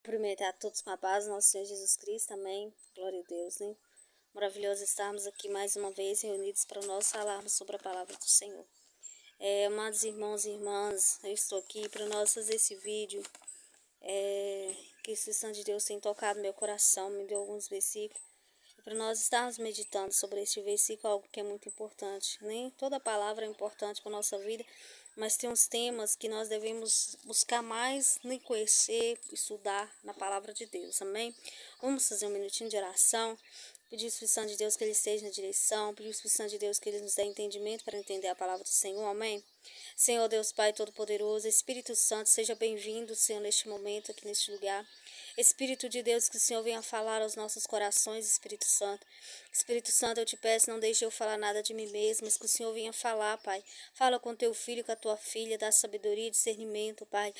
Cumprimentar a todos com a paz, nosso Senhor Jesus Cristo, amém. Glória a Deus, né? Maravilhoso estarmos aqui mais uma vez reunidos para nós falarmos sobre a palavra do Senhor. Amados irmãos e irmãs, eu estou aqui para nós fazer esse vídeo. Que o Espírito Santo de Deus tem tocado meu coração, me deu alguns versículos. Para nós estarmos meditando sobre este versículo, algo que é muito importante. Nem toda palavra é importante para a nossa vida, mas tem uns temas que nós devemos buscar mais, nem conhecer, estudar na palavra de Deus, amém? Vamos fazer um minutinho de oração, pedir ao Espírito Santo de Deus que Ele esteja na direção, pedir ao Espírito Santo de Deus que Ele nos dê entendimento para entender a palavra do Senhor, amém? Senhor Deus Pai Todo-Poderoso, Espírito Santo, seja bem-vindo, Senhor, neste momento, aqui neste lugar. Espírito de Deus, que o Senhor venha falar aos nossos corações, Espírito Santo. Espírito Santo, eu te peço, não deixe eu falar nada de mim mesmo, mas que o Senhor venha falar, Pai. Fala com teu filho, com a tua filha, dá sabedoria e discernimento, Pai.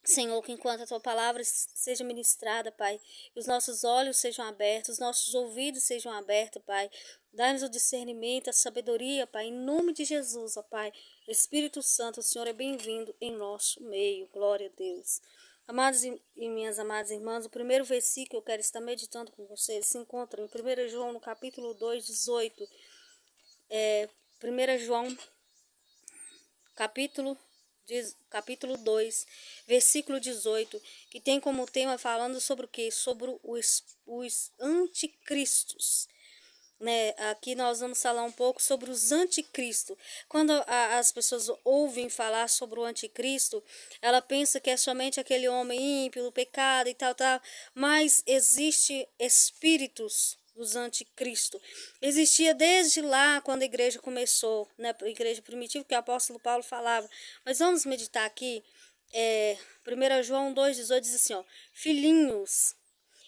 Senhor, que enquanto a tua palavra seja ministrada, Pai, e os nossos olhos sejam abertos, os nossos ouvidos sejam abertos, Pai. Dá-nos o discernimento, a sabedoria, Pai, em nome de Jesus, ó Pai. Espírito Santo, o Senhor é bem-vindo em nosso meio. Glória a Deus. Amados e minhas amadas irmãs, o primeiro versículo que eu quero estar meditando com vocês se encontra em 1 João, no capítulo 2, 18. 1 João, capítulo 2, versículo 18, que tem como tema falando sobre o quê? Sobre os anticristos. Aqui nós vamos falar um pouco sobre os anticristos. Quando as pessoas ouvem falar sobre o anticristo, ela pensa que é somente aquele homem ímpio, do pecado e tal, mas existe espíritos dos anticristos. Existia desde lá, quando a igreja começou, a igreja primitiva, que o apóstolo Paulo falava. Mas vamos meditar aqui. 1 João 2,18 diz assim, ó: Filhinhos,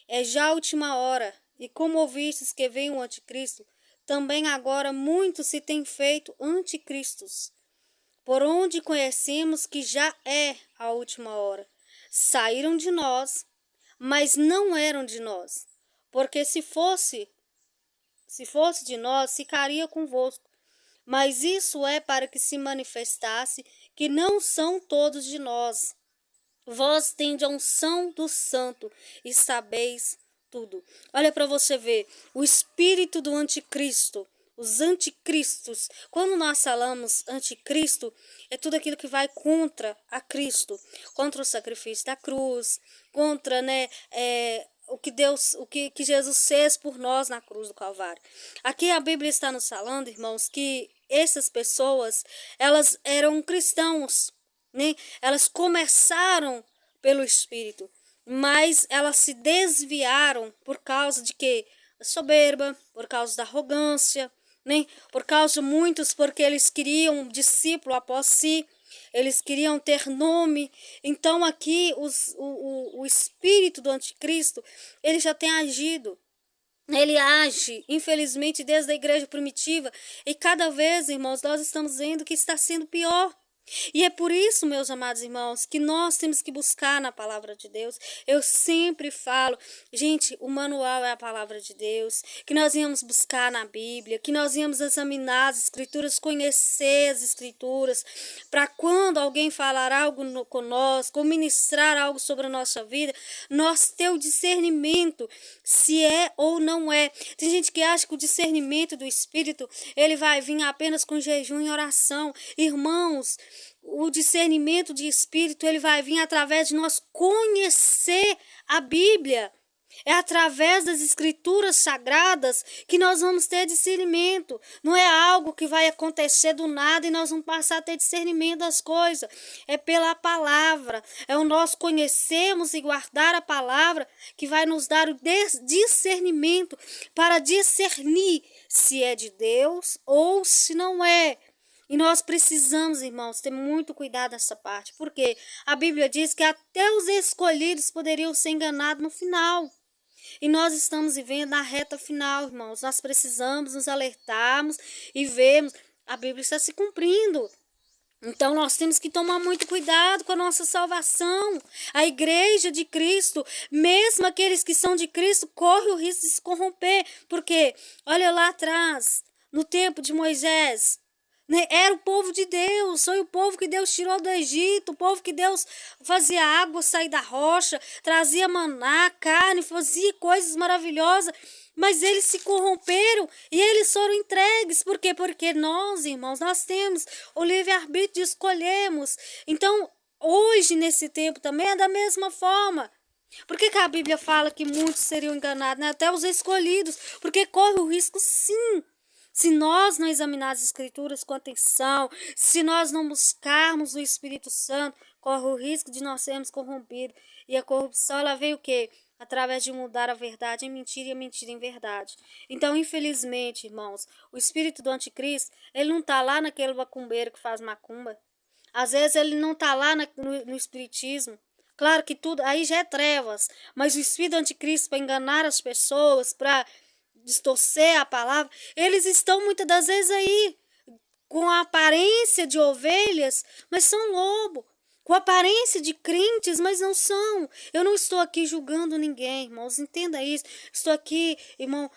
é já a última hora. E como ouvistes que vem o anticristo, também agora muitos se têm feito anticristos, por onde conhecemos que já é a última hora. Saíram de nós, mas não eram de nós, porque se fosse de nós, ficaria convosco. Mas isso é para que se manifestasse que não são todos de nós. Vós tendes a unção do santo e sabeis tudo. Olha para você ver, o espírito do anticristo, os anticristos. Quando nós falamos anticristo, é tudo aquilo que vai contra a Cristo, contra o sacrifício da cruz, contra, o que Jesus fez por nós na cruz do Calvário. Aqui a Bíblia está nos falando, irmãos, que essas pessoas, elas eram cristãos, né? Elas começaram pelo Espírito, mas elas se desviaram por causa de quê? Soberba, por causa da arrogância, né? Por causa de muitos, porque eles queriam um discípulo após si, eles queriam ter nome. Então aqui o espírito do anticristo, ele já tem agido. Ele age, infelizmente, desde a igreja primitiva, e cada vez, irmãos, nós estamos vendo que está sendo pior. E é por isso, meus amados irmãos, que nós temos que buscar na palavra de Deus. Eu sempre falo, gente, o manual é a palavra de Deus, que nós íamos buscar na Bíblia, que nós íamos examinar as escrituras, conhecer as escrituras, para quando alguém falar algo conosco, ou ministrar algo sobre a nossa vida, nós ter o discernimento se é ou não é. Tem gente que acha que o discernimento do Espírito, ele vai vir apenas com jejum e oração. Irmãos, o discernimento de espírito, ele vai vir através de nós conhecer a Bíblia. É através das escrituras sagradas que nós vamos ter discernimento. Não é algo que vai acontecer do nada e nós vamos passar a ter discernimento das coisas. É pela palavra. É o nós conhecermos e guardar a palavra que vai nos dar o discernimento para discernir se é de Deus ou se não é. E nós precisamos, irmãos, ter muito cuidado nessa parte, porque a Bíblia diz que até os escolhidos poderiam ser enganados no final. E nós estamos vivendo na reta final, irmãos. Nós precisamos nos alertarmos e vermos. A Bíblia está se cumprindo. Então nós temos que tomar muito cuidado com a nossa salvação. A igreja de Cristo, mesmo aqueles que são de Cristo, correm o risco de se corromper. Porque, olha lá atrás, no tempo de Moisés, né? Era o povo de Deus, foi o povo que Deus tirou do Egito, o povo que Deus fazia água sair da rocha, trazia maná, carne, fazia coisas maravilhosas, mas eles se corromperam e eles foram entregues. Por quê? Porque nós, irmãos, nós temos o livre-arbítrio de escolhermos. Então, hoje, nesse tempo também é da mesma forma. Por que a Bíblia fala que muitos seriam enganados, né? Até os escolhidos, porque corre o risco, sim. Se nós não examinarmos as Escrituras com atenção, se nós não buscarmos o Espírito Santo, corre o risco de nós sermos corrompidos. E a corrupção, ela vem o quê? Através de mudar a verdade em mentira e a mentira em verdade. Então, infelizmente, irmãos, o espírito do anticristo, ele não está lá naquele macumbeiro que faz macumba. Às vezes ele não está lá no espiritismo. Claro que tudo, aí já é trevas, mas o espírito do anticristo para enganar as pessoas, para distorcer a palavra, eles estão muitas das vezes aí com a aparência de ovelhas, mas são lobo, com a aparência de crentes, mas não são. Eu não estou aqui julgando ninguém, irmãos, entenda isso. Estou aqui, irmão,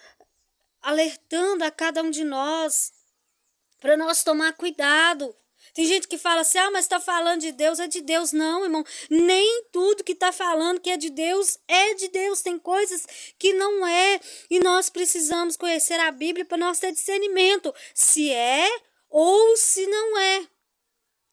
alertando a cada um de nós para nós tomar cuidado. Tem gente que fala assim, mas está falando de Deus, é de Deus. Não, irmão, nem tudo que está falando que é de Deus, é de Deus. Tem coisas que não é, e nós precisamos conhecer a Bíblia para nós ter discernimento, se é ou se não é,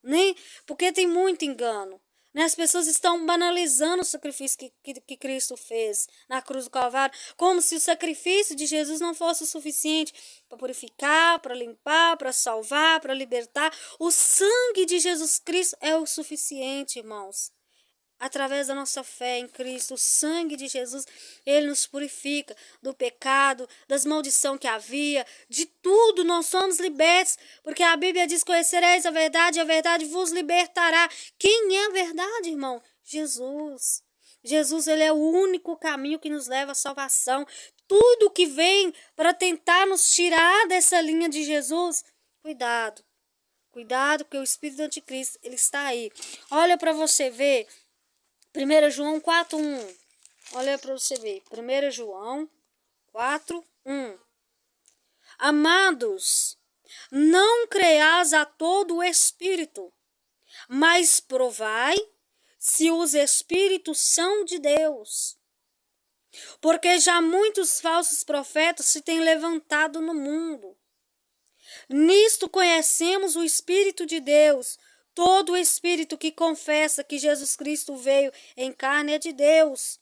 né? Porque tem muito engano. Né? As pessoas estão banalizando o sacrifício que Cristo fez na cruz do Calvário, como se o sacrifício de Jesus não fosse o suficiente para purificar, para limpar, para salvar, para libertar. O sangue de Jesus Cristo é o suficiente, irmãos. Através da nossa fé em Cristo, o sangue de Jesus, ele nos purifica do pecado, das maldições que havia, de tudo nós somos libertos, porque a Bíblia diz, conhecereis a verdade e a verdade vos libertará. Quem é a verdade, irmão? Jesus. Jesus, ele é o único caminho que nos leva à salvação. Tudo que vem para tentar nos tirar dessa linha de Jesus, cuidado. Cuidado, porque o espírito do anticristo, ele está aí. Olha para você ver 1 João 4:1. Olha para você ver. 1 João 4:1. Amados, não creias a todo o espírito, mas provai se os espíritos são de Deus. Porque já muitos falsos profetas se têm levantado no mundo. Nisto conhecemos o Espírito de Deus. Todo espírito que confessa que Jesus Cristo veio em carne é de Deus.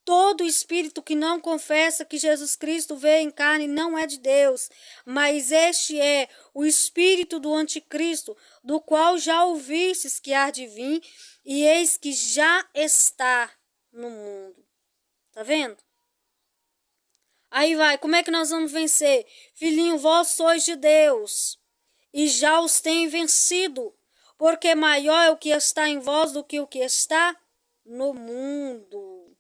Todo espírito que não confessa que Jesus Cristo veio em carne não é de Deus. Mas este é o espírito do anticristo, do qual já ouvistes que há de vir, e eis que já está no mundo. Tá vendo? Aí vai, como é que nós vamos vencer? Filhinho, vós sois de Deus, e já os tem vencido. Porque maior é o que está em vós do que o que está no mundo.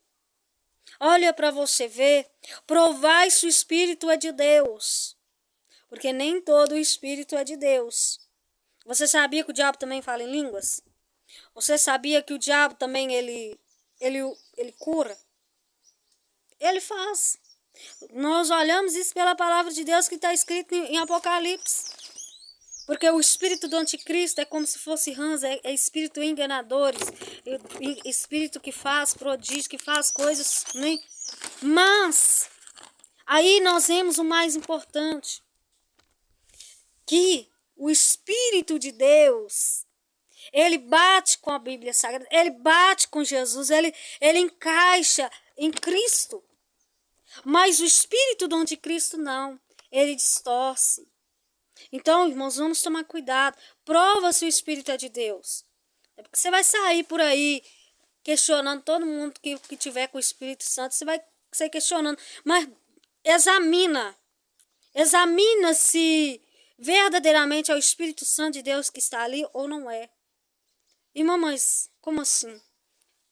Olha para você ver, provai se o Espírito é de Deus. Porque nem todo o Espírito é de Deus. Você sabia que o diabo também fala em línguas? Você sabia que o diabo também ele cura? Ele faz. Nós olhamos isso pela palavra de Deus que está escrito em Apocalipse. Porque o espírito do anticristo é como se fosse rãs, é espírito enganadores, espírito que faz prodígio, que faz coisas, né? Mas, aí nós vemos o mais importante, que o Espírito de Deus, ele bate com a Bíblia Sagrada, ele bate com Jesus, ele encaixa em Cristo. Mas o espírito do anticristo não, ele distorce. Então, irmãos, vamos tomar cuidado. Prova se o Espírito é de Deus. É porque você vai sair por aí questionando todo mundo que tiver com o Espírito Santo. Você vai sair questionando. Mas examina. Examina se verdadeiramente é o Espírito Santo de Deus que está ali ou não é. E mamães, como assim?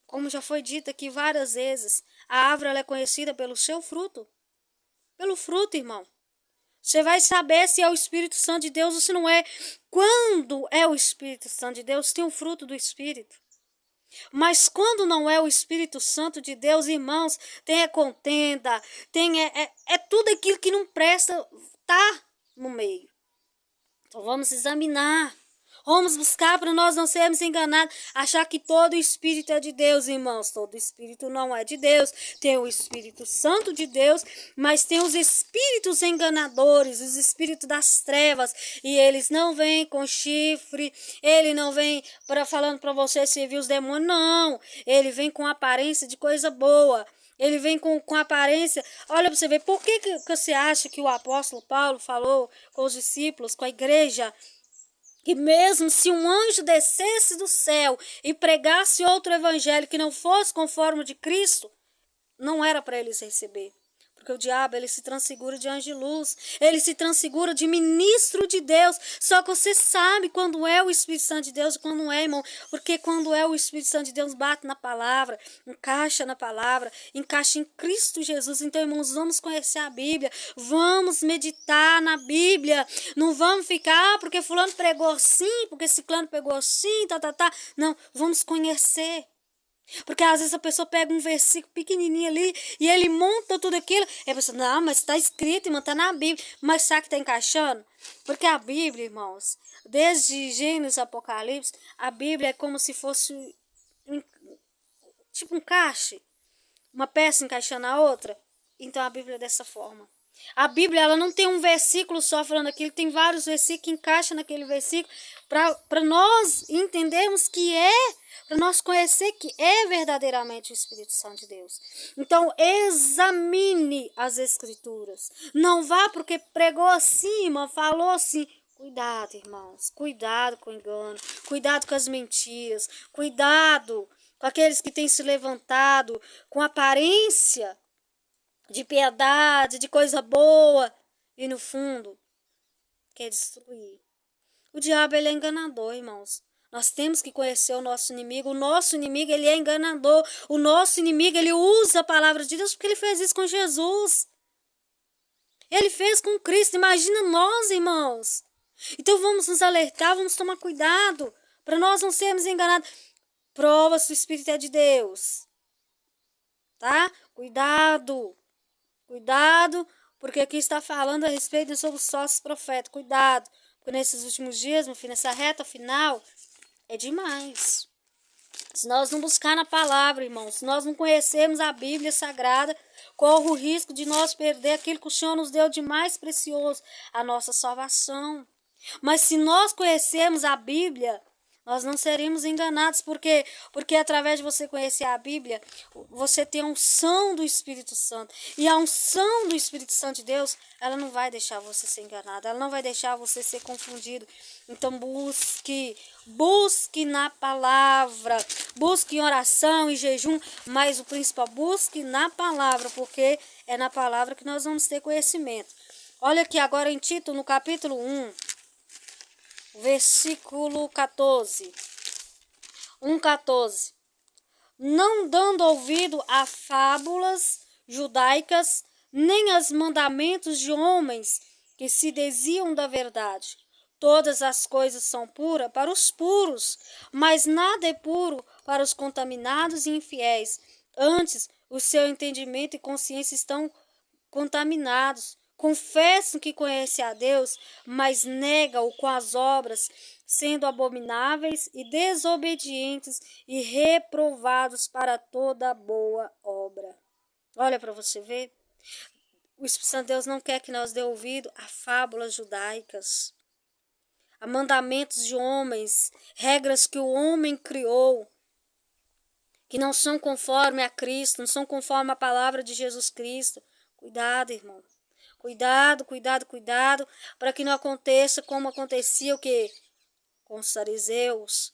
Como já foi dito aqui várias vezes, a árvore ela é conhecida pelo seu fruto. Pelo fruto, irmão. Você vai saber se é o Espírito Santo de Deus ou se não é. Quando é o Espírito Santo de Deus, tem o fruto do Espírito. Mas quando não é o Espírito Santo de Deus, irmãos, tem a contenda, tem tudo aquilo que não presta, tá no meio. Então vamos examinar. Vamos buscar para nós não sermos enganados, achar que todo espírito é de Deus, irmãos. Todo espírito não é de Deus. Tem o Espírito Santo de Deus, mas tem os espíritos enganadores, os espíritos das trevas. E eles não vêm com chifre, ele não vem falando para você servir os demônios, não. Ele vem com aparência de coisa boa. Ele vem com aparência. Olha para você ver, por que você acha que o apóstolo Paulo falou com os discípulos, com a igreja, que mesmo se um anjo descesse do céu e pregasse outro evangelho que não fosse conforme o de Cristo, não era para eles receber? Porque o diabo, ele se transfigura de anjo de luz, ele se transfigura de ministro de Deus. Só que você sabe quando é o Espírito Santo de Deus e quando não é, irmão. Porque quando é o Espírito Santo de Deus, bate na palavra, encaixa na palavra, encaixa em Cristo Jesus. Então, irmãos, vamos conhecer a Bíblia, vamos meditar na Bíblia. Não vamos ficar, porque fulano pregou assim, porque ciclano pegou assim, tá. Não, vamos conhecer. Porque às vezes a pessoa pega um versículo pequenininho ali e ele monta tudo aquilo. E a pessoa, não, mas está escrito, irmão, está na Bíblia. Mas será que está encaixando? Porque a Bíblia, irmãos, desde Gênesis, Apocalipse, a Bíblia é como se fosse tipo um encaixe. Uma peça encaixando a outra. Então a Bíblia é dessa forma. A Bíblia, ela não tem um versículo só falando aquilo, tem vários versículos que encaixam naquele versículo para nós entendermos que para nós conhecer que é verdadeiramente o Espírito Santo de Deus. Então, examine as Escrituras. Não vá porque pregou assim, irmão, falou assim. Cuidado, irmãos. Cuidado com o engano. Cuidado com as mentiras. Cuidado com aqueles que têm se levantado com aparência de piedade, de coisa boa, e no fundo quer destruir. O diabo, ele é enganador, irmãos. Nós temos que conhecer o nosso inimigo. O nosso inimigo, ele é enganador. O nosso inimigo, ele usa a palavra de Deus porque ele fez isso com Jesus. Ele fez com Cristo. Imagina nós, irmãos. Então vamos nos alertar, vamos tomar cuidado para nós não sermos enganados. Prova se o Espírito é de Deus. Tá? Cuidado. Cuidado, porque aqui está falando a respeito sobre os falsos profetas. Cuidado, porque nesses últimos dias, meu filho, nessa reta final, é demais. Se nós não buscar na palavra, irmãos, se nós não conhecermos a Bíblia Sagrada, corre o risco de nós perder aquilo que o Senhor nos deu de mais precioso, a nossa salvação. Mas se nós conhecermos a Bíblia, nós não seremos enganados, porque através de você conhecer a Bíblia, você tem a unção do Espírito Santo. E a unção do Espírito Santo de Deus, ela não vai deixar você ser enganado, ela não vai deixar você ser confundido. Então busque na palavra, busque em oração e jejum, mas o principal, busque na palavra, porque é na palavra que nós vamos ter conhecimento. Olha aqui agora em Tito, no capítulo 1. Versículo 14. 1:14. Não dando ouvido a fábulas judaicas, nem aos mandamentos de homens que se desviam da verdade. Todas as coisas são puras para os puros, mas nada é puro para os contaminados e infiéis. Antes, o seu entendimento e consciência estão contaminados. Confessam que conhecem a Deus, mas negam-o com as obras, sendo abomináveis e desobedientes e reprovados para toda boa obra. Olha para você ver. O Espírito Santo de Deus não quer que nós dê ouvido a fábulas judaicas, a mandamentos de homens, regras que o homem criou, que não são conforme a Cristo, não são conforme a palavra de Jesus Cristo. Cuidado, irmão. Cuidado, para que não aconteça como acontecia o que? Com os fariseus.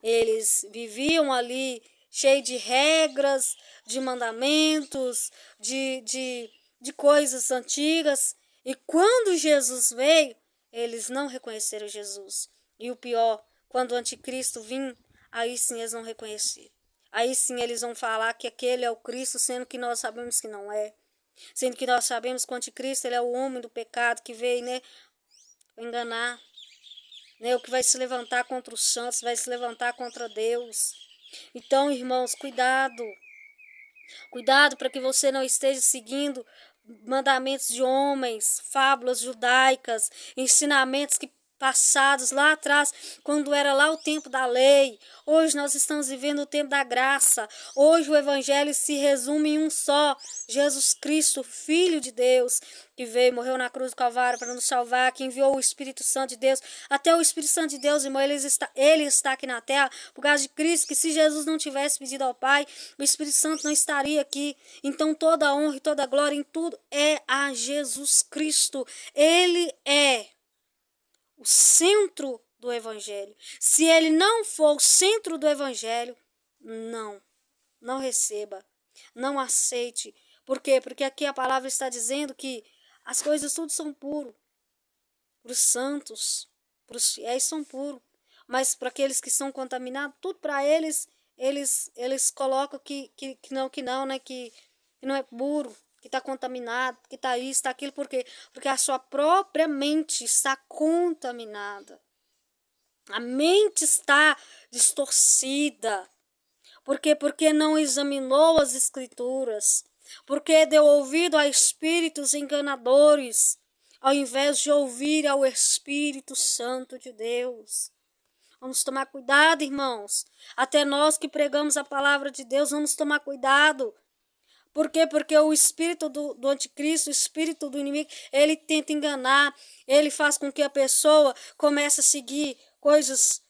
Eles viviam ali cheio de regras, de mandamentos, de coisas antigas. E quando Jesus veio, eles não reconheceram Jesus. E o pior, quando o anticristo vir, aí sim eles vão reconhecer. Aí sim eles vão falar que aquele é o Cristo, sendo que nós sabemos que não é. Sendo que nós sabemos que o anticristo, ele é o homem do pecado que veio, enganar, o que vai se levantar contra os santos, vai se levantar contra Deus. Então, irmãos, cuidado para que você não esteja seguindo mandamentos de homens, fábulas judaicas, ensinamentos que passados, lá atrás, quando era lá o tempo da lei. Hoje nós estamos vivendo o tempo da graça. Hoje o evangelho se resume em um só: Jesus Cristo, Filho de Deus, que veio, morreu na cruz do Calvário para nos salvar, que enviou o Espírito Santo de Deus. Até o Espírito Santo de Deus, irmão, ele está aqui na terra por causa de Cristo, que se Jesus não tivesse pedido ao Pai, o Espírito Santo não estaria aqui. Então toda a honra e toda a glória em tudo é a Jesus Cristo. Ele é o centro do evangelho. Se ele não for o centro do evangelho, não receba, não aceite. Por quê? Porque aqui a palavra está dizendo que as coisas tudo são puras. Para os santos, para os fiéis são puros. Mas para aqueles que são contaminados, tudo para eles colocam que não, né? Que não é puro, que está contaminado, que está isso, está aquilo. Por quê? Porque a sua própria mente está contaminada. A mente está distorcida. Por quê? Porque não examinou as escrituras. Porque deu ouvido a espíritos enganadores, ao invés de ouvir ao Espírito Santo de Deus. Vamos tomar cuidado, irmãos. Até nós que pregamos a palavra de Deus, vamos tomar cuidado. Por quê? Porque o espírito do anticristo, o espírito do inimigo, ele tenta enganar. Ele faz com que a pessoa comece a seguir coisas,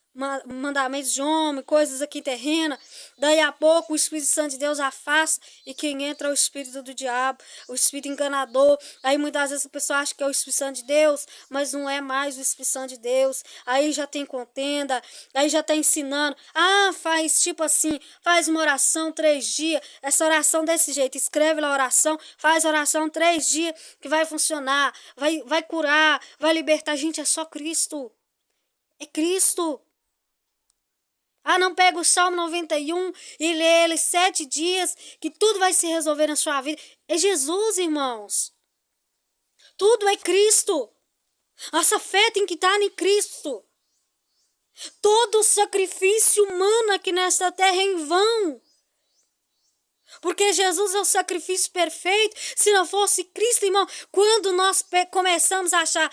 mandamentos de homem, coisas aqui terrenas. Daí a pouco o Espírito Santo de Deus afasta e quem entra é o espírito do diabo, o espírito enganador. Aí muitas vezes a pessoa acha que é o Espírito Santo de Deus, mas não é mais o Espírito Santo de Deus. Aí já tem contenda, aí já está ensinando. Faz tipo assim, faz uma oração 3 dias, essa oração desse jeito, escreve lá a oração, faz a oração 3 dias que vai funcionar, vai curar, vai libertar. Gente, é só Cristo. É Cristo. Não pega o Salmo 91 e lê ele 7 dias, que tudo vai se resolver na sua vida. É Jesus, irmãos. Tudo é Cristo. Nossa fé tem que estar em Cristo. Todo sacrifício humano aqui nesta terra é em vão. Porque Jesus é o sacrifício perfeito. Se não fosse Cristo, irmão, quando nós começamos a achar,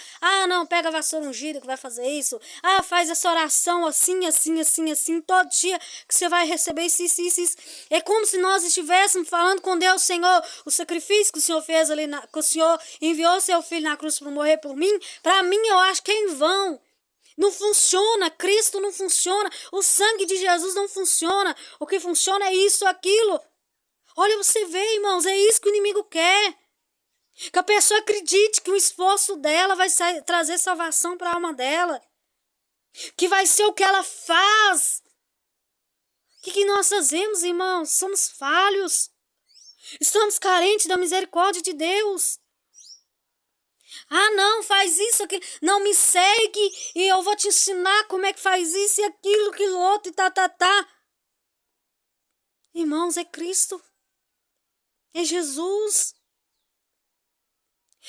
não, pega a vassoura ungida que vai fazer isso. Faz essa oração assim, todo dia que você vai receber isso. É como se nós estivéssemos falando com Deus: Senhor, o sacrifício que o Senhor fez ali, que o Senhor enviou seu filho na cruz para morrer por mim, para mim eu acho que é em vão. Não funciona, Cristo não funciona, o sangue de Jesus não funciona. O que funciona é isso, aquilo. Olha, você vê, irmãos, é isso que o inimigo quer. Que a pessoa acredite que o esforço dela vai trazer salvação para a alma dela. Que vai ser o que ela faz. O que nós fazemos, irmãos? Somos falhos. Estamos carentes da misericórdia de Deus. Não, faz isso, aquilo. Não, me segue e eu vou te ensinar como é que faz isso e aquilo outro e tá. Irmãos, é Cristo. É Jesus.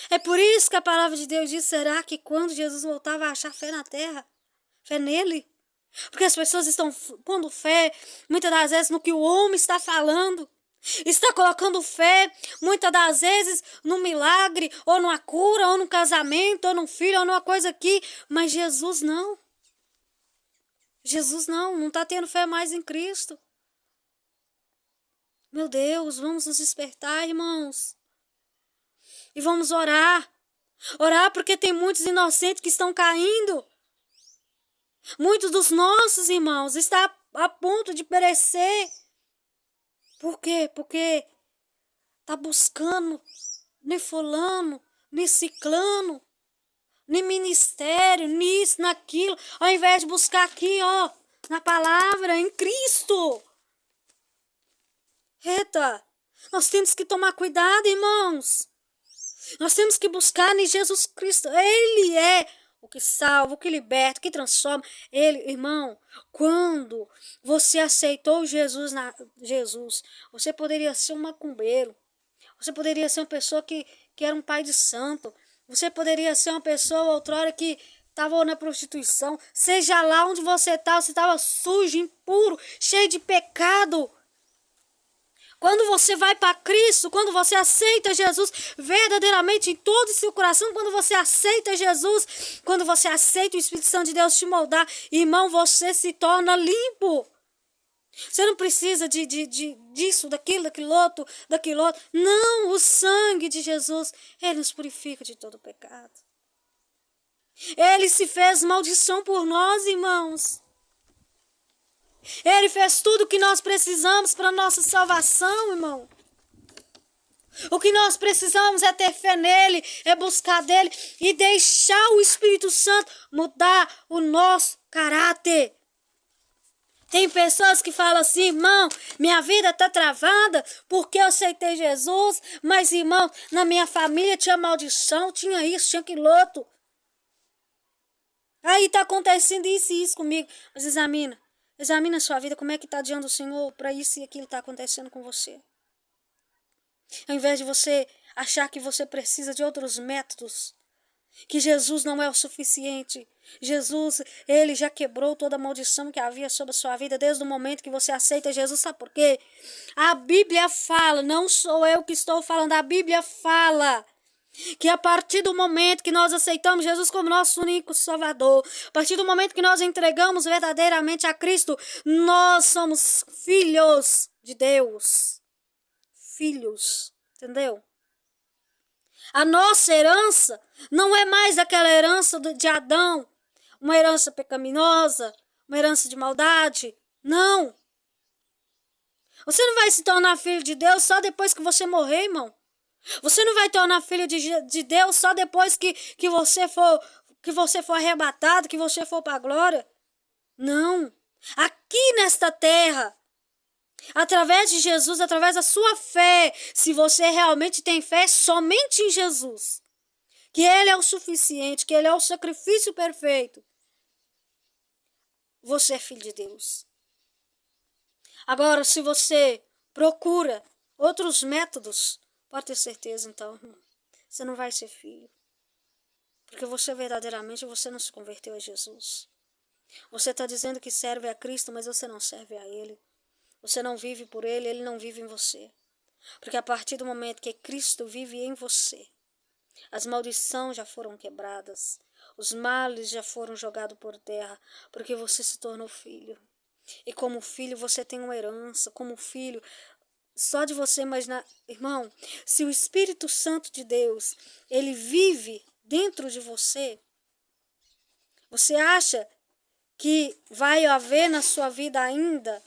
É por isso que a palavra de Deus diz: será que quando Jesus voltar vai achar fé na terra? Fé nele? Porque as pessoas estão pondo fé, muitas das vezes, no que o homem está falando. Está colocando fé, muitas das vezes, num milagre, ou numa cura, ou num casamento, ou num filho, ou numa coisa aqui. Mas Jesus não. Jesus não está tendo fé mais em Cristo. Meu Deus, vamos nos despertar, irmãos. E vamos orar. Orar porque tem muitos inocentes que estão caindo. Muitos dos nossos irmãos estão a ponto de perecer. Por quê? Porque está buscando nem fulano, nem ciclano, nem ministério, nisso, naquilo. Ao invés de buscar aqui, na palavra, em Cristo. Eita, nós temos que tomar cuidado, irmãos. Nós temos que buscar em Jesus Cristo. Ele é o que salva, o que liberta, o que transforma. Ele, irmão, quando você aceitou Jesus, você poderia ser um macumbeiro. Você poderia ser uma pessoa que era um pai de santo. Você poderia ser uma pessoa outrora que estava na prostituição. Seja lá onde você estava sujo, impuro, cheio de pecado. Quando você vai para Cristo, quando você aceita Jesus verdadeiramente em todo o seu coração, quando você aceita Jesus, quando você aceita o Espírito Santo de Deus te moldar, irmão, você se torna limpo. Você não precisa disso, daquilo outro. Não, o sangue de Jesus, ele nos purifica de todo pecado. Ele se fez maldição por nós, irmãos. Ele fez tudo o que nós precisamos para a nossa salvação, irmão. O que nós precisamos é ter fé nele, é buscar dele e deixar o Espírito Santo mudar o nosso caráter. Tem pessoas que falam assim, irmão, minha vida está travada porque eu aceitei Jesus, mas, irmão, na minha família tinha maldição, tinha isso, tinha aquilo outro. Aí está acontecendo isso e isso comigo. Mas examina a sua vida, como é que está diante do Senhor para isso e aquilo está acontecendo com você. Ao invés de você achar que você precisa de outros métodos, que Jesus não é o suficiente. Jesus, ele já quebrou toda a maldição que havia sobre a sua vida desde o momento que você aceita Jesus. Sabe por quê? A Bíblia fala, não sou eu que estou falando, a Bíblia fala que a partir do momento que nós aceitamos Jesus como nosso único Salvador, a partir do momento que nós entregamos verdadeiramente a Cristo, nós somos filhos de Deus. Filhos, entendeu? A nossa herança não é mais aquela herança de Adão, uma herança pecaminosa, uma herança de maldade. Não. Você não vai se tornar filho de Deus só depois que você morrer, irmão. Você não vai tornar filho de Deus só depois que você for arrebatado, que você for para a glória. Não. Aqui nesta terra, através de Jesus, através da sua fé, se você realmente tem fé somente em Jesus, que ele é o suficiente, que ele é o sacrifício perfeito, você é filho de Deus. Agora, se você procura outros métodos, pode ter certeza, então, você não vai ser filho. Porque verdadeiramente você não se converteu a Jesus. Você está dizendo que serve a Cristo, mas você não serve a Ele. Você não vive por Ele, Ele não vive em você. Porque a partir do momento que Cristo vive em você, as maldições já foram quebradas, os males já foram jogados por terra, porque você se tornou filho. E como filho você tem uma herança, como filho, só de você imaginar, irmão, se o Espírito Santo de Deus, ele vive dentro de você, você acha que vai haver na sua vida ainda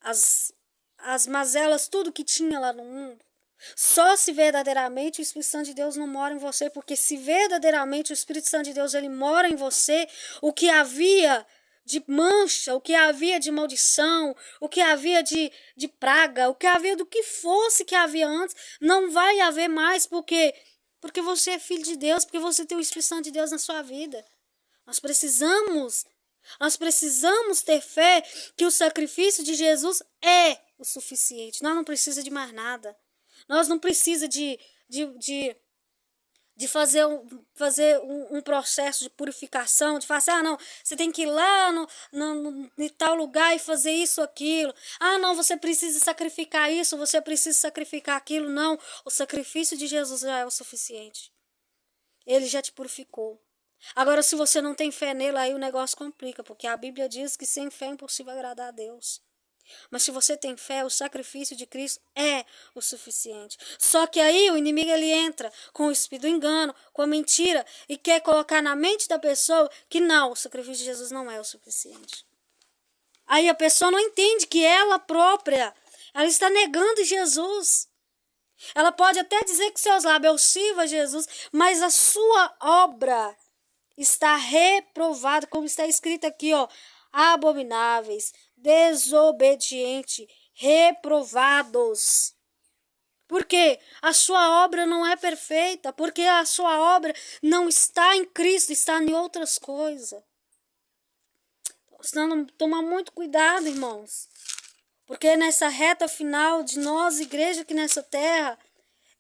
as mazelas, tudo que tinha lá no mundo? Só se verdadeiramente o Espírito Santo de Deus não mora em você, porque se verdadeiramente o Espírito Santo de Deus ele mora em você, o que havia de mancha, o que havia de maldição, o que havia de praga, o que havia do que fosse que havia antes, não vai haver mais, porque você é filho de Deus, porque você tem o Espírito Santo de Deus na sua vida. Nós precisamos ter fé que o sacrifício de Jesus é o suficiente. Nós não precisamos de mais nada. Nós não precisamos de fazer um processo de purificação, de falar assim, não, você tem que ir lá em tal lugar e fazer isso, aquilo. Não, você precisa sacrificar isso, você precisa sacrificar aquilo. Não, o sacrifício de Jesus já é o suficiente. Ele já te purificou. Agora, se você não tem fé nele, aí o negócio complica, porque a Bíblia diz que sem fé é impossível agradar a Deus. Mas se você tem fé, o sacrifício de Cristo é o suficiente. Só que aí o inimigo ele entra com o espírito do engano, com a mentira, e quer colocar na mente da pessoa que não, o sacrifício de Jesus não é o suficiente. Aí a pessoa não entende que ela própria, ela está negando Jesus. Ela pode até dizer que seus lábios sirvam a Jesus, mas a sua obra está reprovada, como está escrito aqui, abomináveis, desobediente, reprovados. Porque a sua obra não é perfeita, porque a sua obra não está em Cristo, está em outras coisas. Precisamos tomar muito cuidado, irmãos. Porque nessa reta final de nós, igreja aqui nessa terra,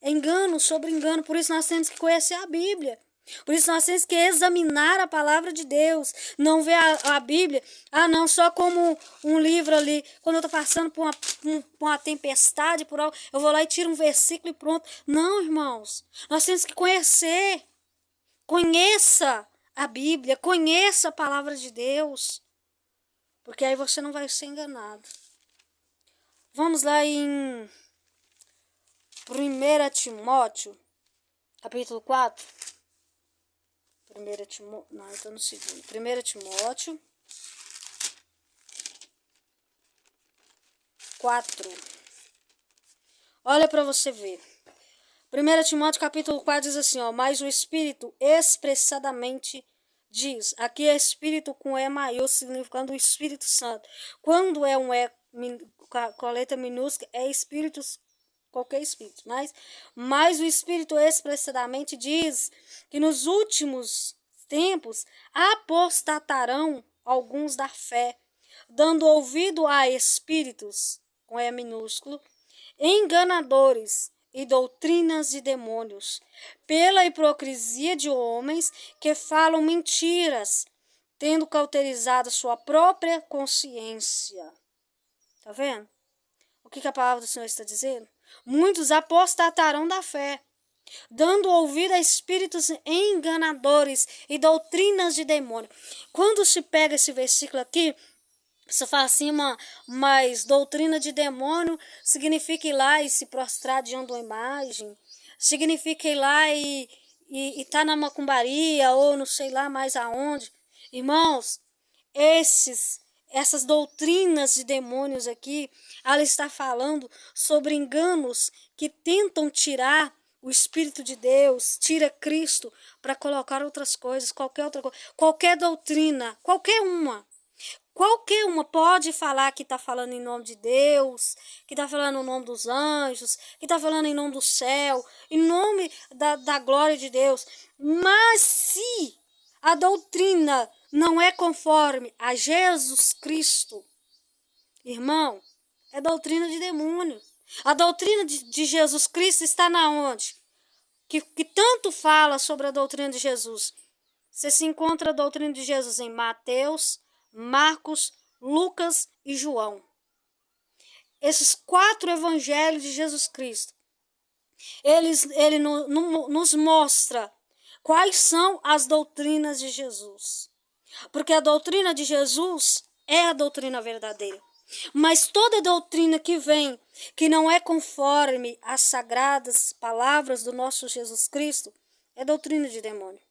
é engano sobre engano. Por isso nós temos que conhecer a Bíblia. Por isso nós temos que examinar a palavra de Deus. Não ver a Bíblia, não, só como um livro ali. Quando eu estou passando por uma tempestade, por algo, eu vou lá e tiro um versículo e pronto. Não, irmãos. Nós temos que conhecer. Conheça a Bíblia, conheça a palavra de Deus. Porque aí você não vai ser enganado. Vamos lá em 1 Timóteo, capítulo 4. 1 Timóteo, não, eu estou no segundo. 1 Timóteo 4. Olha para você ver. 1 Timóteo capítulo 4 diz assim, mas o Espírito expressadamente diz, aqui é Espírito com E maiúsculo, significando o Espírito Santo. Quando é um E com a letra minúscula, é Espírito, qualquer Espírito. Mas o Espírito expressadamente diz que nos últimos tempos apostatarão alguns da fé, dando ouvido a espíritos, com E minúsculo, enganadores e doutrinas de demônios, pela hipocrisia de homens que falam mentiras, tendo cauterizado sua própria consciência. Tá vendo? O que a palavra do Senhor está dizendo? Muitos apostatarão da fé, dando ouvido a espíritos enganadores e doutrinas de demônio. Quando se pega esse versículo aqui, você fala assim, mas doutrina de demônio significa ir lá e se prostrar diante de uma imagem, significa ir lá e tá na macumbaria ou não sei lá mais aonde. Irmãos, essas doutrinas de demônios aqui, ela está falando sobre enganos que tentam tirar o Espírito de Deus, tira Cristo para colocar outras coisas, qualquer outra coisa, qualquer doutrina, qualquer uma pode falar que está falando em nome de Deus, que está falando em nome dos anjos, que está falando em nome do céu, em nome da glória de Deus. Mas se a doutrina não é conforme a Jesus Cristo, irmão, é doutrina de demônio. A doutrina de Jesus Cristo está na onde? Que tanto fala sobre a doutrina de Jesus. Você se encontra a doutrina de Jesus em Mateus, Marcos, Lucas e João. Esses 4 evangelhos de Jesus Cristo. Ele nos mostra quais são as doutrinas de Jesus. Porque a doutrina de Jesus é a doutrina verdadeira. Mas toda doutrina que vem, que não é conforme às sagradas palavras do nosso Jesus Cristo, é doutrina de demônio.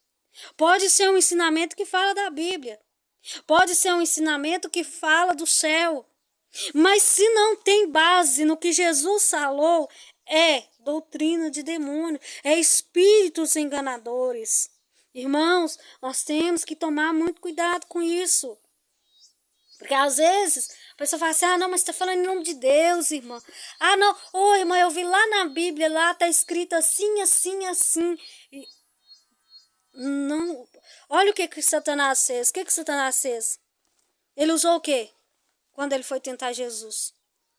Pode ser um ensinamento que fala da Bíblia. Pode ser um ensinamento que fala do céu. Mas se não tem base no que Jesus falou, é doutrina de demônio, é espíritos enganadores. Irmãos, nós temos que tomar muito cuidado com isso. Porque às vezes a pessoa fala assim, não, mas você está falando em nome de Deus, irmã. Não, irmã, eu vi lá na Bíblia, lá está escrito assim, assim, assim. Não, olha o que Satanás fez. O que Satanás fez? Ele usou o quê? Quando ele foi tentar Jesus?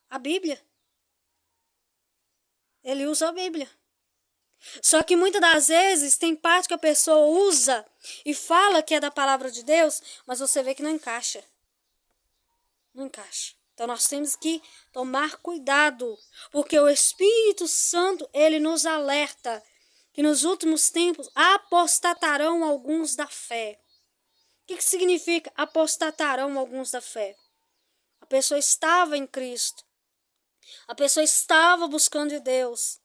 A Bíblia. Ele usa a Bíblia. Só que muitas das vezes tem parte que a pessoa usa e fala que é da palavra de Deus, mas você vê que não encaixa. Não encaixa. Então nós temos que tomar cuidado, porque o Espírito Santo, ele nos alerta que nos últimos tempos apostatarão alguns da fé. O que significa apostatarão alguns da fé? A pessoa estava em Cristo. A pessoa estava buscando de Deus.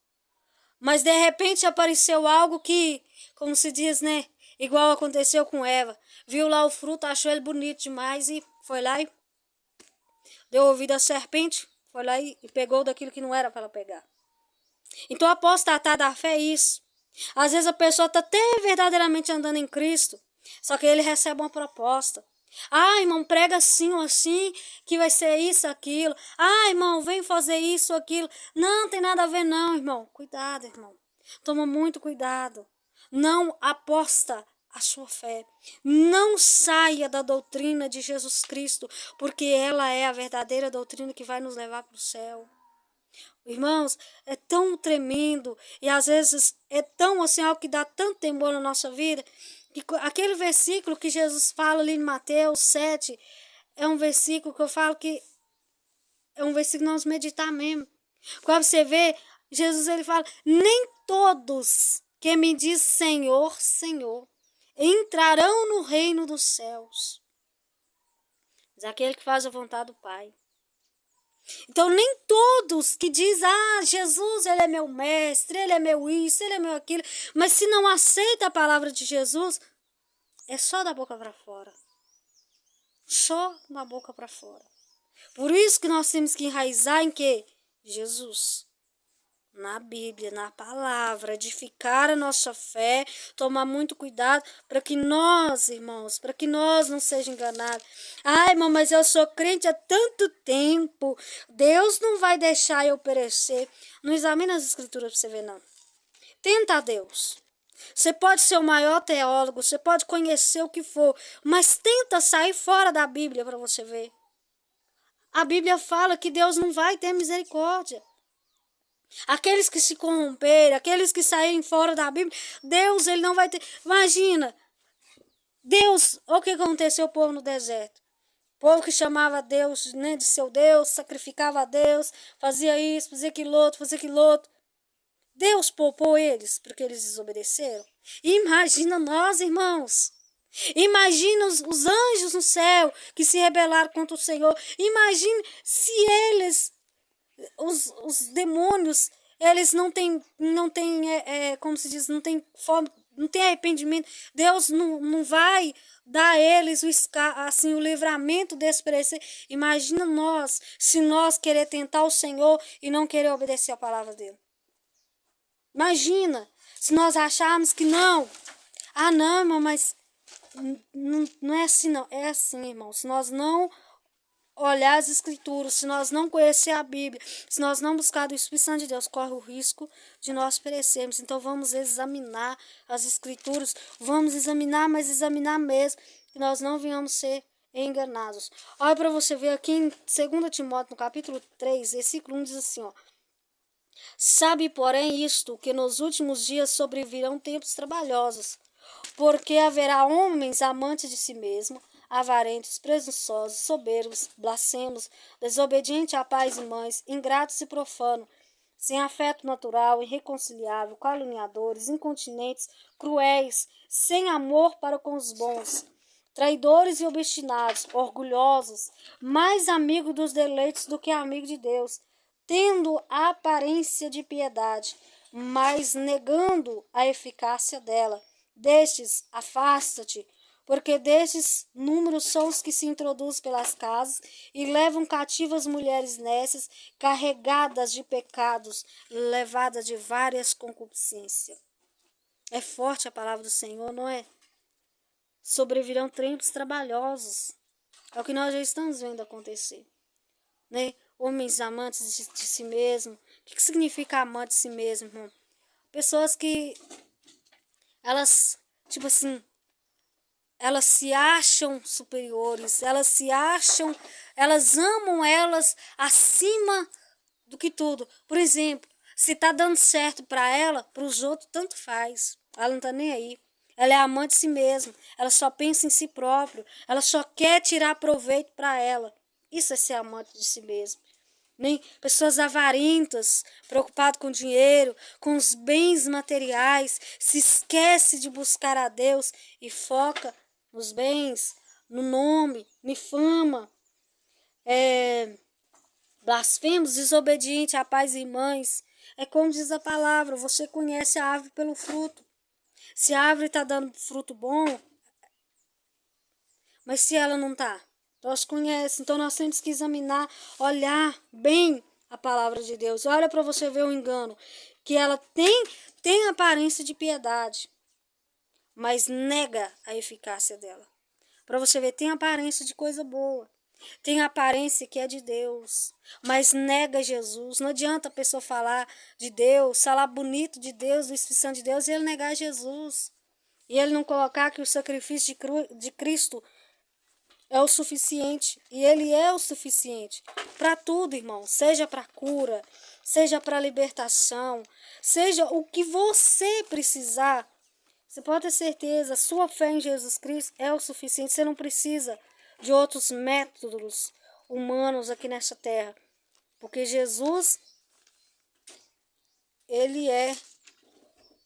Mas de repente apareceu algo que, como se diz, né? Igual aconteceu com Eva. Viu lá o fruto, achou ele bonito demais e foi lá e deu ouvido à serpente. Foi lá e pegou daquilo que não era para ela pegar. Então apostatar da fé é isso. Às vezes a pessoa está até verdadeiramente andando em Cristo, só que ele recebe uma proposta. Irmão, prega assim ou assim, que vai ser isso, aquilo. Irmão, vem fazer isso, aquilo. Não tem nada a ver não, irmão. Cuidado, irmão. Toma muito cuidado. Não aposta a sua fé. Não saia da doutrina de Jesus Cristo, porque ela é a verdadeira doutrina que vai nos levar para o céu. Irmãos, é tão tremendo e às vezes é tão assim, algo que dá tanto temor na nossa vida, que aquele versículo que Jesus fala ali em Mateus 7, é um versículo que eu falo que é um versículo que nós meditar mesmo. Quando você vê, Jesus ele fala, nem todos que me diz Senhor, Senhor, entrarão no reino dos céus, mas aquele que faz a vontade do Pai. Então, nem todos que dizem, Jesus, ele é meu mestre, ele é meu isso, ele é meu aquilo, mas se não aceita a palavra de Jesus, é só da boca para fora. Só da boca para fora. Por isso que nós temos que enraizar em quê? Jesus. Na Bíblia, na palavra, edificar a nossa fé, tomar muito cuidado para que nós, irmãos, para que nós não sejamos enganados. Irmão, mas eu sou crente há tanto tempo, Deus não vai deixar eu perecer. Não examina as escrituras para você ver, não. Tenta a Deus. Você pode ser o maior teólogo, você pode conhecer o que for, mas tenta sair fora da Bíblia para você ver. A Bíblia fala que Deus não vai ter misericórdia. Aqueles que se corromperem, aqueles que saírem fora da Bíblia, Deus ele não vai ter. Imagina, Deus, olha o que aconteceu ao povo no deserto. O povo que chamava Deus, né, de seu Deus, sacrificava a Deus, fazia isso, fazia aquilo outro, fazia aquilo outro. Deus poupou eles porque eles desobedeceram. Imagina nós, irmãos. Imagina os anjos no céu que se rebelaram contra o Senhor. Imagine se eles, os demônios, eles não têm, como se diz, não tem forma, não tem arrependimento. Deus não vai dar a eles assim, o livramento desse perecer. Imagina nós, se nós querer tentar o Senhor e não querer obedecer a palavra dele. Imagina se nós acharmos que não. Não, irmão, mas não é assim, não. É assim, irmão. Se nós não olhar as escrituras, se nós não conhecer a Bíblia, se nós não buscar do Espírito Santo de Deus, corre o risco de nós perecermos. Então vamos examinar as escrituras, vamos examinar, mas examinar mesmo, que nós não venhamos ser enganados. Olha para você ver aqui em 2 Timóteo, no capítulo 3, versículo 1, diz assim, ó. Sabe, porém, isto, que nos últimos dias sobrevirão tempos trabalhosos, porque haverá homens amantes de si mesmos, avarentos, presunçosos, soberbos, blasfemos, desobedientes a pais e mães, ingratos e profanos, sem afeto natural, irreconciliável, caluniadores, incontinentes, cruéis, sem amor para com os bons, traidores e obstinados, orgulhosos, mais amigos dos deleites do que amigo de Deus, tendo a aparência de piedade, mas negando a eficácia dela. Destes, afasta-te, porque destes números são os que se introduzem pelas casas e levam cativas mulheres nécias, carregadas de pecados, levadas de várias concupiscências. É forte a palavra do Senhor, não é? Sobrevirão tempos trabalhosos. É o que nós já estamos vendo acontecer, né? Homens amantes de si mesmo. O que significa amante de si mesmo, irmão? Pessoas que elas, tipo assim, elas se acham superiores, elas amam elas acima do que tudo. Por exemplo, se tá dando certo para ela, para os outros tanto faz. Ela não tá nem aí. Ela é amante de si mesma, ela só pensa em si própria, ela só quer tirar proveito para ela. Isso é ser amante de si mesmo. Nem pessoas avarentas, preocupadas com dinheiro, com os bens materiais, se esquece de buscar a Deus e foca nos bens, no nome, na fama. Blasfemos, desobediente a pais e mães. É como diz a palavra, você conhece a árvore pelo fruto. Se a árvore está dando fruto bom, mas se ela não está, nós conhecemos. Então nós temos que examinar, olhar bem a palavra de Deus. Olha para você ver o engano, que ela tem aparência de piedade, mas nega a eficácia dela. Para você ver, tem aparência de coisa boa. Tem aparência que é de Deus, mas nega Jesus. Não adianta a pessoa falar de Deus, falar bonito de Deus, do Espírito Santo de Deus, e ele negar Jesus. E ele não colocar que o sacrifício de Cristo é o suficiente. E Ele é o suficiente para tudo, irmão. Seja para cura, seja para libertação, seja o que você precisar. Você pode ter certeza, sua fé em Jesus Cristo é o suficiente. Você não precisa de outros métodos humanos aqui nessa terra. Porque Jesus, Ele é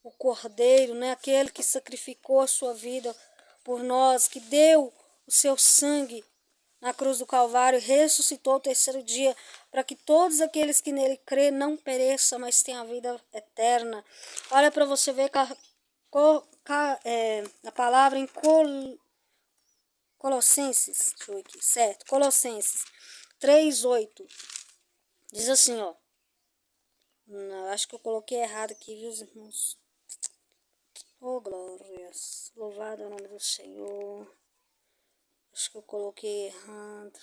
o Cordeiro, né? Aquele que sacrificou a sua vida por nós, que deu o seu sangue na cruz do Calvário, ressuscitou o terceiro dia, para que todos aqueles que nele crê não pereçam, mas tenham a vida eterna. Olha para você ver a palavra em Colossenses, deixa eu ver aqui, certo? Colossenses 3:8. Diz assim, ó. Não, acho que eu coloquei errado aqui, viu, irmãos? Oh, glórias. Louvado é o nome do Senhor. Acho que eu coloquei errado.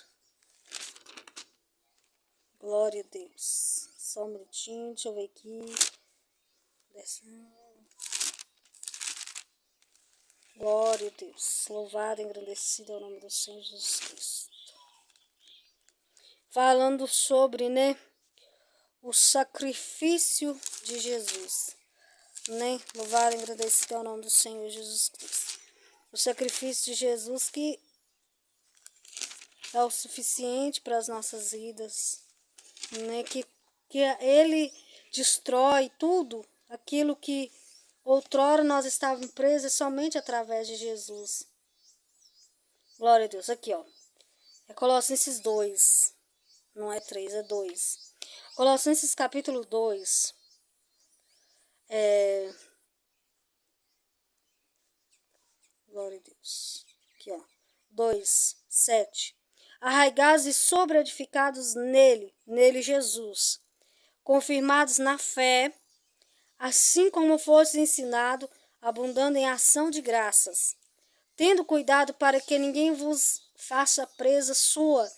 Glória a Deus. Só um minutinho, deixa eu ver aqui. Glória a Deus. Louvado e engrandecido é o nome do Senhor Jesus Cristo. Falando sobre, né, o sacrifício de Jesus. Né? Louvado e engrandecido é o nome do Senhor Jesus Cristo. O sacrifício de Jesus que é o suficiente para as nossas vidas, né? Que Ele destrói tudo aquilo que outrora nós estávamos presos somente através de Jesus. Glória a Deus. Aqui, ó. É Colossenses 2. Não é 3, é 2. Colossenses capítulo 2. Glória a Deus. Aqui, ó. 2:7. Arraigados e sobreedificados nele Jesus, confirmados na fé, assim como fosse ensinado, abundando em ação de graças, tendo cuidado para que ninguém vos faça presa sua,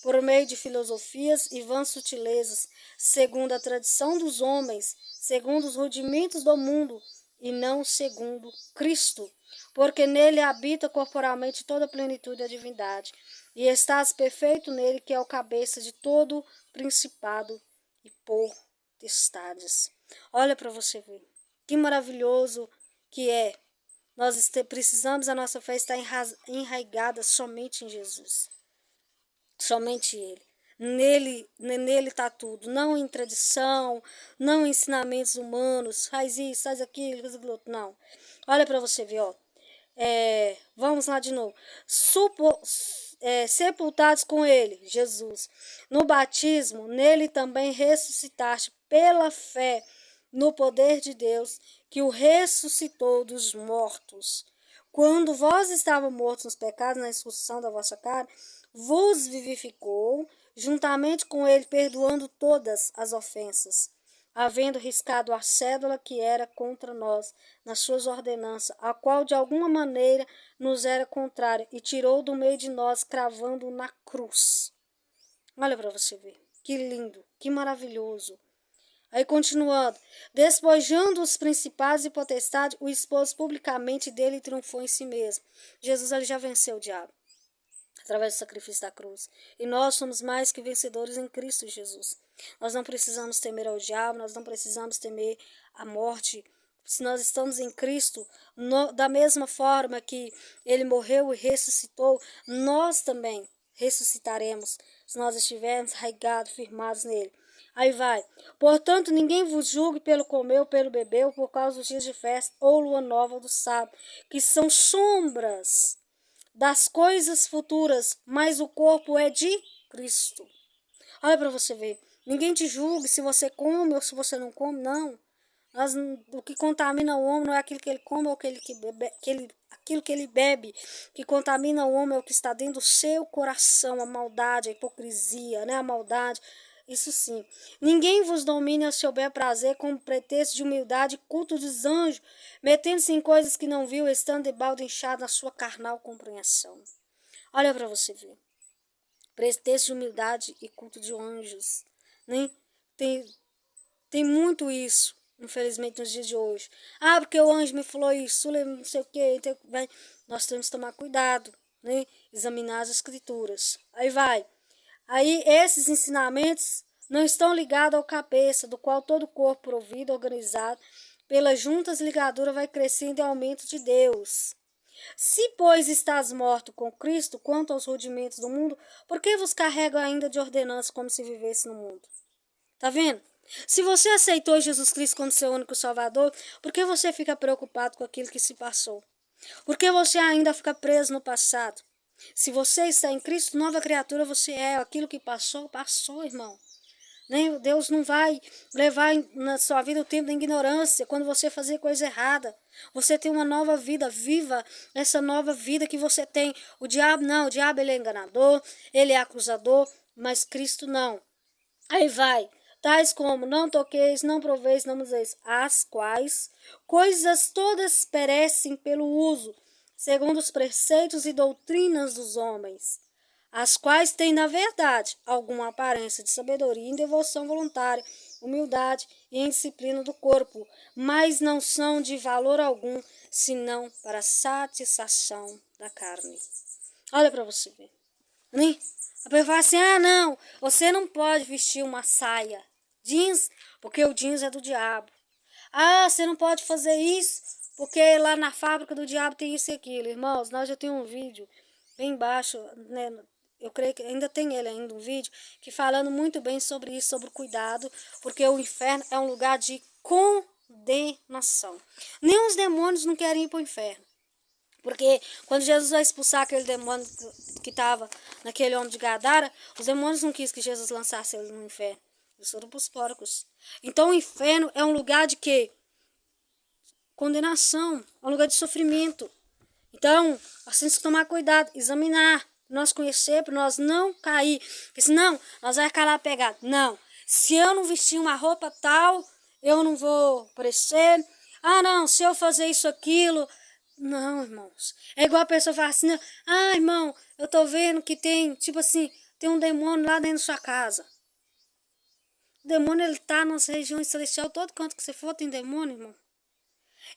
por meio de filosofias e vãs sutilezas, segundo a tradição dos homens, segundo os rudimentos do mundo, e não segundo Cristo, porque nele habita corporalmente toda a plenitude da divindade, e estás perfeito nele, que é o cabeça de todo principado e potestades. Olha para você ver, que maravilhoso que é. Nós precisamos, a nossa fé estar enraigada somente em Jesus. Somente Ele. Nele está tudo. Não em tradição, não em ensinamentos humanos. Faz isso, faz aquilo, faz aquilo. Não. Olha para você ver, ó. Vamos lá de novo. Sepultados com Ele, Jesus. No batismo, nele também ressuscitaste pela fé no poder de Deus, que o ressuscitou dos mortos. Quando vós estavas mortos nos pecados, na expulsão da vossa carne, vos vivificou, juntamente com ele, perdoando todas as ofensas, havendo riscado a cédula que era contra nós, nas suas ordenanças, a qual de alguma maneira nos era contrária, e tirou do meio de nós, cravando na cruz. Olha para você ver, que lindo, que maravilhoso. Aí continuando, despojando os principados e potestades, o expôs publicamente dele e triunfou em si mesmo. Jesus ele já venceu o diabo através do sacrifício da cruz. E nós somos mais que vencedores em Cristo Jesus. Nós não precisamos temer ao diabo, nós não precisamos temer a morte. Se nós estamos em Cristo, da mesma forma que Ele morreu e ressuscitou, nós também ressuscitaremos, se nós estivermos arraigados, firmados nele. Aí vai. Portanto, ninguém vos julgue pelo comer ou pelo beber, ou por causa dos dias de festa, ou lua nova ou do sábado, que são sombras das coisas futuras, mas o corpo é de Cristo. Olha para você ver. Ninguém te julgue se você come ou se você não come, não. O que contamina o homem não é aquilo que ele come ou aquilo que ele bebe. O que contamina o homem é o que está dentro do seu coração, a maldade, a hipocrisia, né? A maldade. Isso sim. Ninguém vos domine ao seu bel prazer com pretexto de humildade e culto dos anjos, metendo-se em coisas que não viu, estando de balde inchado na sua carnal compreensão. Olha para você ver. Pretexto de humildade e culto de anjos. Né? Tem muito isso, infelizmente, nos dias de hoje. Ah, porque o anjo me falou isso, não sei o quê. Nós temos que tomar cuidado. Né? examinar as escrituras. Aí vai. Aí esses ensinamentos não estão ligados ao cabeça, do qual todo o corpo provido, organizado, pelas juntas ligaduras vai crescendo em aumento de Deus. Se, pois, estás morto com Cristo, quanto aos rudimentos do mundo, por que vos carrega ainda de ordenança como se vivesse no mundo? Tá vendo? Se você aceitou Jesus Cristo como seu único Salvador, por que você fica preocupado com aquilo que se passou? Por que você ainda fica preso no passado? Se você está em Cristo, nova criatura você é. Aquilo que passou, passou, irmão. Deus não vai levar na sua vida o tempo da ignorância, quando você fazer coisa errada. Você tem uma nova vida, viva essa nova vida que você tem. O diabo não, o diabo ele é enganador, ele é acusador, mas Cristo não. Aí vai, tais como não toqueis, não proveis, não useis, as quais coisas todas perecem pelo uso, segundo os preceitos e doutrinas dos homens, as quais têm, na verdade, alguma aparência de sabedoria em devoção voluntária, humildade e em disciplina do corpo, mas não são de valor algum, senão para a satisfação da carne. Olha para você ver. Né? A pessoa fala assim, não, você não pode vestir uma saia jeans, porque o jeans é do diabo. Você não pode fazer isso, porque lá na fábrica do diabo tem isso e aquilo. Irmãos, nós já temos um vídeo bem baixo, né? Eu creio que ainda tem ele ainda, um vídeo, que falando muito bem sobre isso, sobre o cuidado, porque o inferno é um lugar de condenação. Nem os demônios não querem ir para o inferno. Porque quando Jesus vai expulsar aquele demônio que estava naquele homem de Gadara, os demônios não quis que Jesus lançasse ele no inferno. Eles foram para os porcos. Então o inferno é um lugar de quê? Condenação. É um lugar de sofrimento. Então, nós temos que tomar cuidado, examinar, nós conhecer, para nós não cair. Porque senão, nós vamos ficar lá pegado. Não. Se eu não vestir uma roupa tal, eu não vou aparecer. Não, se eu fazer isso, aquilo... Não, irmãos. É igual a pessoa fala assim, irmão, eu tô vendo que tem, tipo assim, tem um demônio lá dentro da sua casa. O demônio, ele tá nas regiões celestiais, todo canto que você for tem demônio, irmão.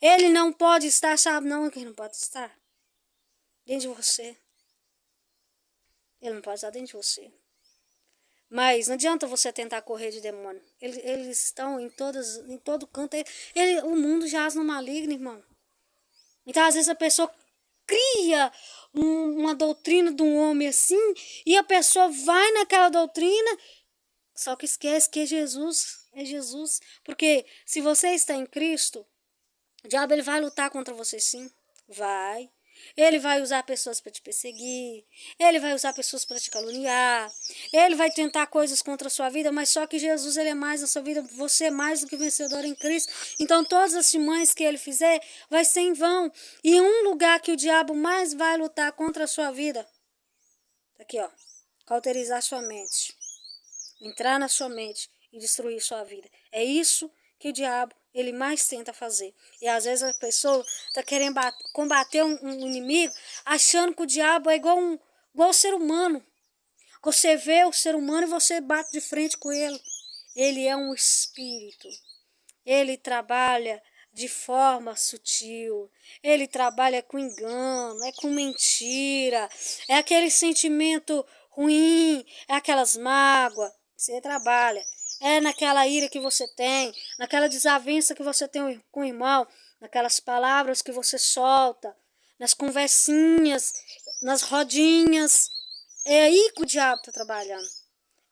Ele não pode estar, sabe não que ele não pode estar? Dentro de você. Ele não pode estar dentro de você. Mas não adianta você tentar correr de demônio. Eles estão em todo canto. O mundo jaz no maligno, irmão. Então, às vezes, a pessoa cria uma doutrina de um homem assim, e a pessoa vai naquela doutrina, só que esquece que é Jesus. Porque se você está em Cristo, o diabo ele vai lutar contra você sim, vai. Ele vai usar pessoas para te perseguir, ele vai usar pessoas para te caluniar, ele vai tentar coisas contra a sua vida, mas só que Jesus ele é mais na sua vida, você é mais do que vencedor em Cristo. Então todas as timões que ele fizer vai ser em vão. E um lugar que o diabo mais vai lutar contra a sua vida, aqui ó, cauterizar sua mente, entrar na sua mente e destruir sua vida. É isso que o diabo ele mais tenta fazer. E às vezes a pessoa está querendo combater um inimigo, achando que o diabo é igual o ser humano. Você vê o ser humano e você bate de frente com ele. Ele é um espírito. Ele trabalha de forma sutil. Ele trabalha com engano, é com mentira. É aquele sentimento ruim, é aquelas mágoas. Você trabalha. É naquela ira que você tem, naquela desavença que você tem com o irmão, naquelas palavras que você solta, nas conversinhas, nas rodinhas. É aí que o diabo está trabalhando.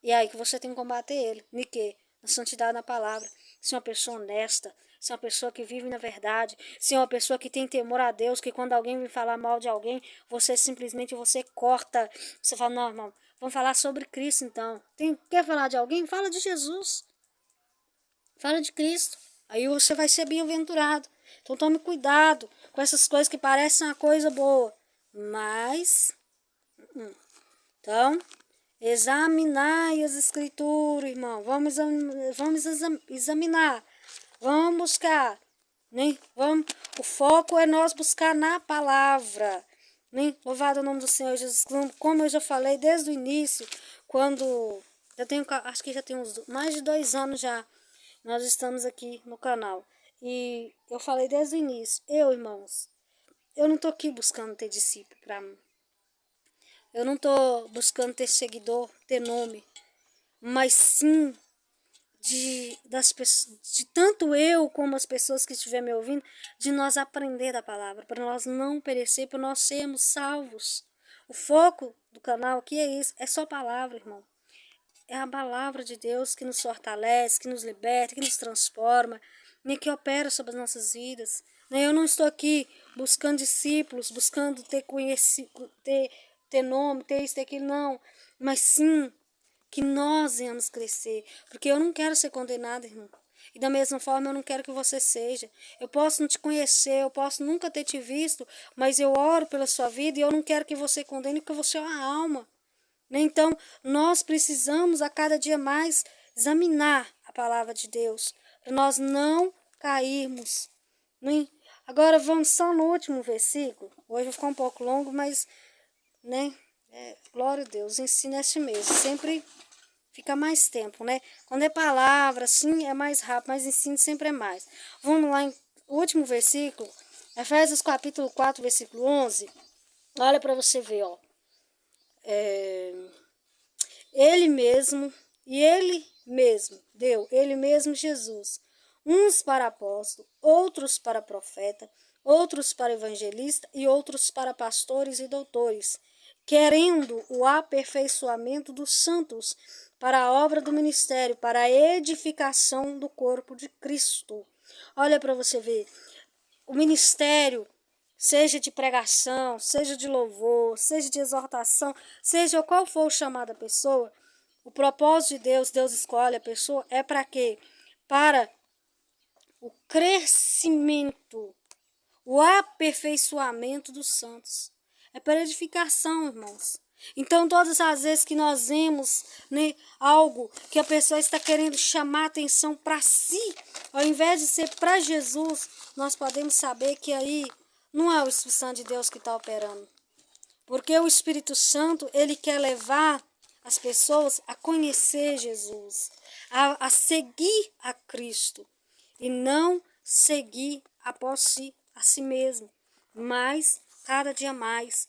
E é aí que você tem que combater ele. Em quê? Na santidade da palavra. Ser uma pessoa honesta, ser uma pessoa que vive na verdade, ser uma pessoa que tem temor a Deus, que quando alguém vem falar mal de alguém, você simplesmente corta. Você fala, não, irmão, vamos falar sobre Cristo então. Quer falar de alguém? Fala de Jesus. Fala de Cristo. Aí você vai ser bem-aventurado. Então tome cuidado com essas coisas que parecem uma coisa boa. Mas... Então, examinai as escrituras, irmão. Vamos examinar. Vamos buscar. Né? O foco é nós buscar na palavra. Né? Louvado o nome do Senhor Jesus. Como eu já falei desde o início, quando... acho que já tem mais de 2 anos já. Nós estamos aqui no canal. E eu falei desde o início. Irmãos, eu não estou aqui buscando ter discípulo para mim. Eu não estou buscando ter seguidor, ter nome, mas sim de tanto eu como as pessoas que estiverem me ouvindo, de nós aprender a palavra, para nós não perecer, para nós sermos salvos. O foco do canal aqui é isso, é só palavra, irmão. É a palavra de Deus que nos fortalece, que nos liberta, que nos transforma, e que opera sobre as nossas vidas. Eu não estou aqui buscando discípulos, buscando ter nome, ter isso, ter aquilo, não. Mas sim que nós venhamos crescer. Porque eu não quero ser condenada, irmão. E da mesma forma eu não quero que você seja. Eu posso não te conhecer, eu posso nunca ter te visto, mas eu oro pela sua vida e eu não quero que você condene, porque você é uma alma. Então, nós precisamos a cada dia mais examinar a palavra de Deus, para nós não cairmos. Agora vamos só no último versículo. Hoje vai ficar um pouco longo, mas, glória a Deus, ensina este mesmo. Sempre fica mais tempo, Quando é palavra, sim, é mais rápido, mas ensino sempre é mais. Vamos lá, em último versículo, Efésios capítulo 4, versículo 11. Olha para você ver, ó. Ele mesmo deu, ele mesmo Jesus, uns para apóstolo, outros para profeta, outros para evangelista e outros para pastores e doutores, querendo o aperfeiçoamento dos santos para a obra do ministério, para a edificação do corpo de Cristo. Olha para você ver, o ministério, seja de pregação, seja de louvor, seja de exortação, seja qual for o chamado da pessoa, o propósito de Deus, Deus escolhe a pessoa, é para quê? Para o crescimento, o aperfeiçoamento dos santos. É para edificação, irmãos. Então, todas as vezes que nós vemos algo que a pessoa está querendo chamar atenção para si, ao invés de ser para Jesus, nós podemos saber que aí não é o Espírito Santo de Deus que está operando. Porque o Espírito Santo, ele quer levar as pessoas a conhecer Jesus, a seguir a Cristo, e não seguir após a si mesmo, mas cada dia mais,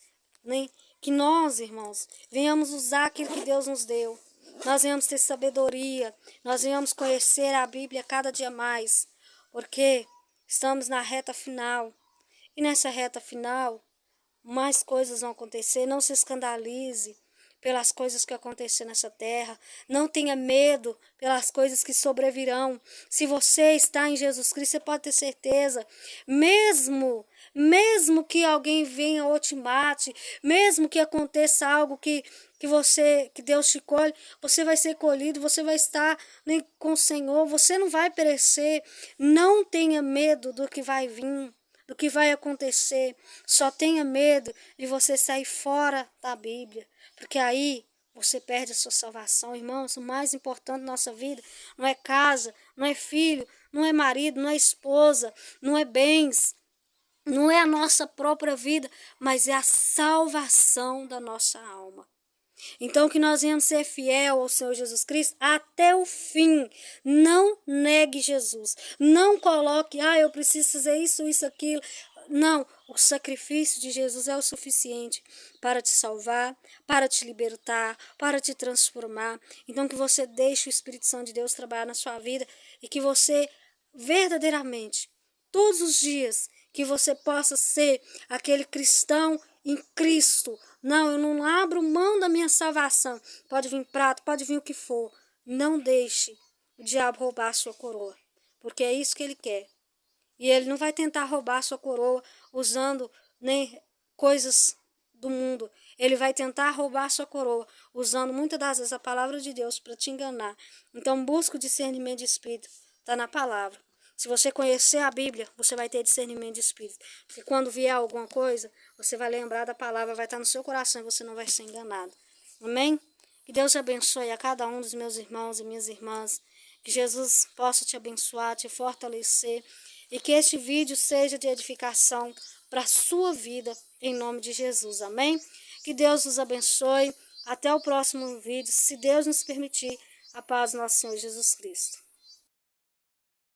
que nós, irmãos, venhamos usar aquilo que Deus nos deu. Nós venhamos ter sabedoria, nós venhamos conhecer a Bíblia cada dia mais, porque estamos na reta final. E nessa reta final, mais coisas vão acontecer. Não se escandalize pelas coisas que acontecer nessa terra. Não tenha medo pelas coisas que sobrevirão. Se você está em Jesus Cristo, você pode ter certeza, mesmo que alguém venha ou te mate, mesmo que aconteça algo que Deus te colhe, você vai ser colhido, você vai estar com o Senhor, você não vai perecer. Não tenha medo do que vai vir, do que vai acontecer. Só tenha medo de você sair fora da Bíblia, porque aí você perde a sua salvação. Irmãos, o mais importante da nossa vida não é casa, não é filho, não é marido, não é esposa, não é bens, não é a nossa própria vida, mas é a salvação da nossa alma. Então, que nós venhamos ser fiel ao Senhor Jesus Cristo até o fim. Não negue Jesus. Não coloque, eu preciso fazer isso, aquilo. Não, o sacrifício de Jesus é o suficiente para te salvar, para te libertar, para te transformar. Então, que você deixe o Espírito Santo de Deus trabalhar na sua vida e que você verdadeiramente, todos os dias, que você possa ser aquele cristão em Cristo. Não, eu não abro mão da minha salvação. Pode vir prato, pode vir o que for. Não deixe o diabo roubar a sua coroa, porque é isso que ele quer. E ele não vai tentar roubar a sua coroa usando coisas do mundo. Ele vai tentar roubar a sua coroa usando muitas das vezes a palavra de Deus para te enganar. Então busca o discernimento de espírito. Está na palavra. Se você conhecer a Bíblia, você vai ter discernimento de espírito. Porque quando vier alguma coisa, você vai lembrar da palavra, vai estar no seu coração e você não vai ser enganado. Amém? Que Deus abençoe a cada um dos meus irmãos e minhas irmãs. Que Jesus possa te abençoar, te fortalecer. E que este vídeo seja de edificação para a sua vida, em nome de Jesus. Amém? Que Deus nos abençoe. Até o próximo vídeo, se Deus nos permitir. A paz do nosso Senhor Jesus Cristo.